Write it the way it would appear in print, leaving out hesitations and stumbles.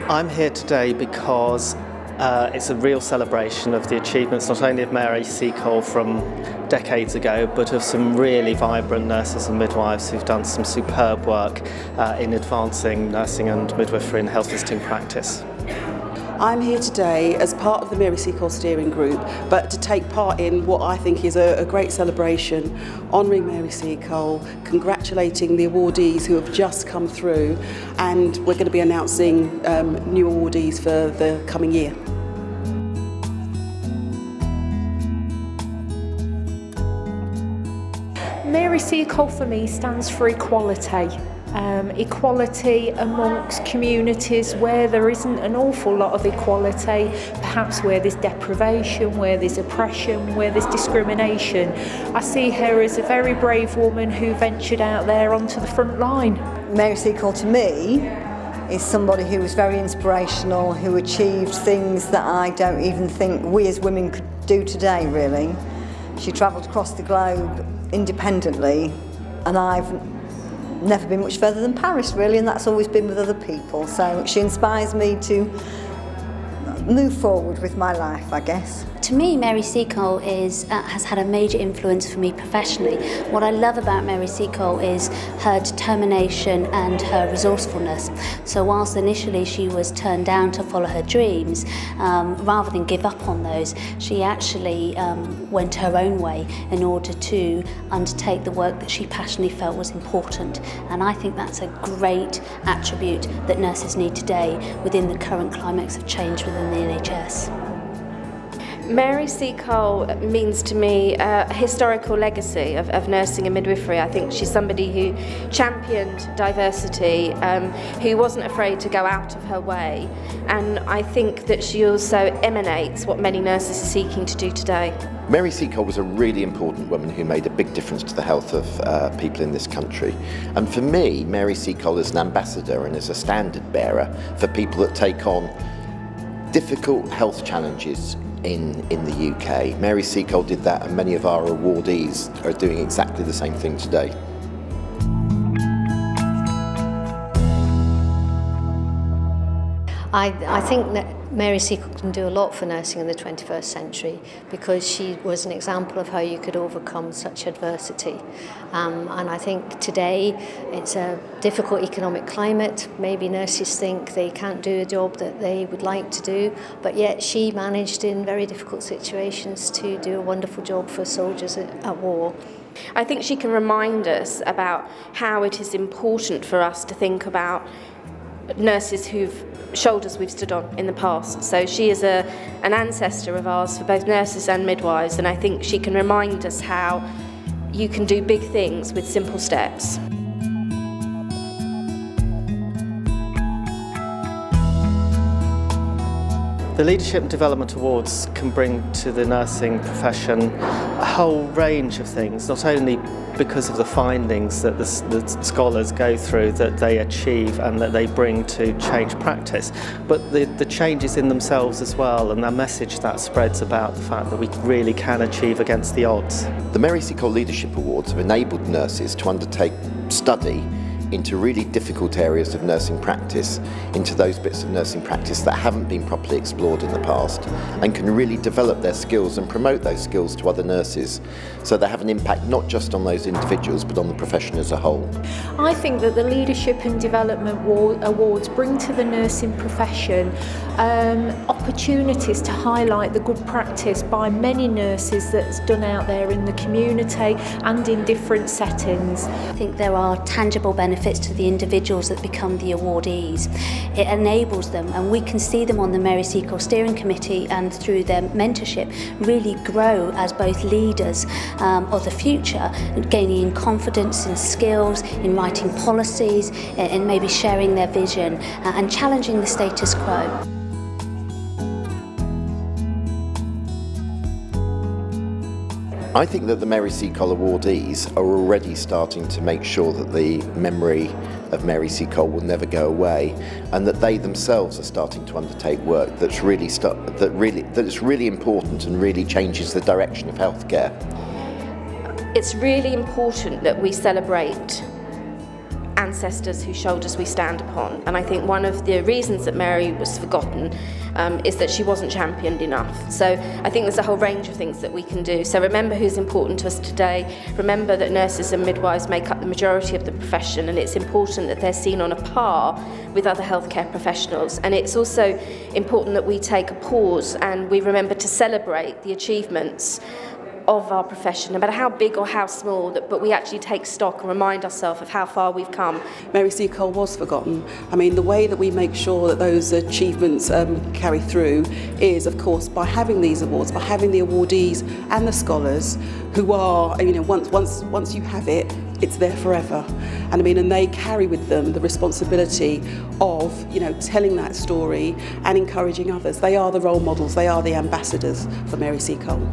I'm here today because it's a real celebration of the achievements not only of Mary Seacole from decades ago, but of some really vibrant nurses and midwives who've done some superb work in advancing nursing and midwifery and health visiting practice. I'm here today as part of the Mary Seacole steering group, but to take part in what I think is a great celebration, honouring Mary Seacole, congratulating the awardees who have just come through, and we're going to be announcing new awardees for the coming year. Mary Seacole for me stands for equality. Equality amongst communities where there isn't an awful lot of equality, perhaps where there's deprivation, where there's oppression, where there's discrimination. I see her as a very brave woman who ventured out there onto the front line. Mary Seacole to me is somebody who was very inspirational, who achieved things that I don't even think we as women could do today, really. She travelled across the globe independently, and I've never been much further than Paris, really, and that's always been with other people. So she inspires me to move forward with my life, I guess. To me, Mary Seacole has had a major influence for me professionally. What I love about Mary Seacole is her determination and her resourcefulness. So whilst initially she was turned down to follow her dreams, rather than give up on those, she actually went her own way in order to undertake the work that she passionately felt was important. And I think that's a great attribute that nurses need today within the current climax of change within the NHS. Mary Seacole means to me a historical legacy of nursing and midwifery. I think she's somebody who championed diversity, who wasn't afraid to go out of her way, and I think that she also emanates what many nurses are seeking to do today. Mary Seacole was a really important woman who made a big difference to the health of people in this country. And for me, Mary Seacole is an ambassador and is a standard bearer for people that take on difficult health challenges in the UK. Mary Seacole did that, and many of our awardees are doing exactly the same thing today. I think that Mary Seacole can do a lot for nursing in the 21st century because she was an example of how you could overcome such adversity. And I think today it's a difficult economic climate. Maybe nurses think they can't do a job that they would like to do, but yet she managed in very difficult situations to do a wonderful job for soldiers at war. I think she can remind us about how it is important for us to think about nurses whose shoulders we've stood on in the past. So she is an ancestor of ours for both nurses and midwives, and I think she can remind us how you can do big things with simple steps. The Leadership and Development Awards can bring to the nursing profession a whole range of things, not only because of the findings that the scholars go through, that they achieve and that they bring to change practice, but the changes in themselves as well, and the message that spreads about the fact that we really can achieve against the odds. The Mary Seacole Leadership Awards have enabled nurses to undertake study into really difficult areas of nursing practice, into those bits of nursing practice that haven't been properly explored in the past, and can really develop their skills and promote those skills to other nurses, so they have an impact not just on those individuals but on the profession as a whole. I think that the Leadership and Development Awards bring to the nursing profession opportunities to highlight the good practice by many nurses that's done out there in the community and in different settings. I think there are tangible benefits to the individuals that become the awardees. It enables them, and we can see them on the Mary Seacole Steering Committee and through their mentorship really grow as both leaders of the future, gaining in confidence and skills, in writing policies, in maybe sharing their vision and challenging the status quo. I think that the Mary Seacole awardees are already starting to make sure that the memory of Mary Seacole will never go away, and that they themselves are starting to undertake work that's really important and really changes the direction of healthcare. It's really important that we celebrate ancestors whose shoulders we stand upon. And I think one of the reasons that Mary was forgotten is that she wasn't championed enough. So I think there's a whole range of things that we can do. So remember who's important to us today. Remember that nurses and midwives make up the majority of the profession, and it's important that they're seen on a par with other healthcare professionals. And it's also important that we take a pause and we remember to celebrate the achievements of our profession, no matter how big or how small, but we actually take stock and remind ourselves of how far we've come. Mary Seacole was forgotten. I mean, the way that we make sure that those achievements carry through is, of course, by having these awards, by having the awardees and the scholars who are, you know, once you have it, it's there forever. And I mean, and they carry with them the responsibility of, you know, telling that story and encouraging others. They are the role models, they are the ambassadors for Mary Seacole.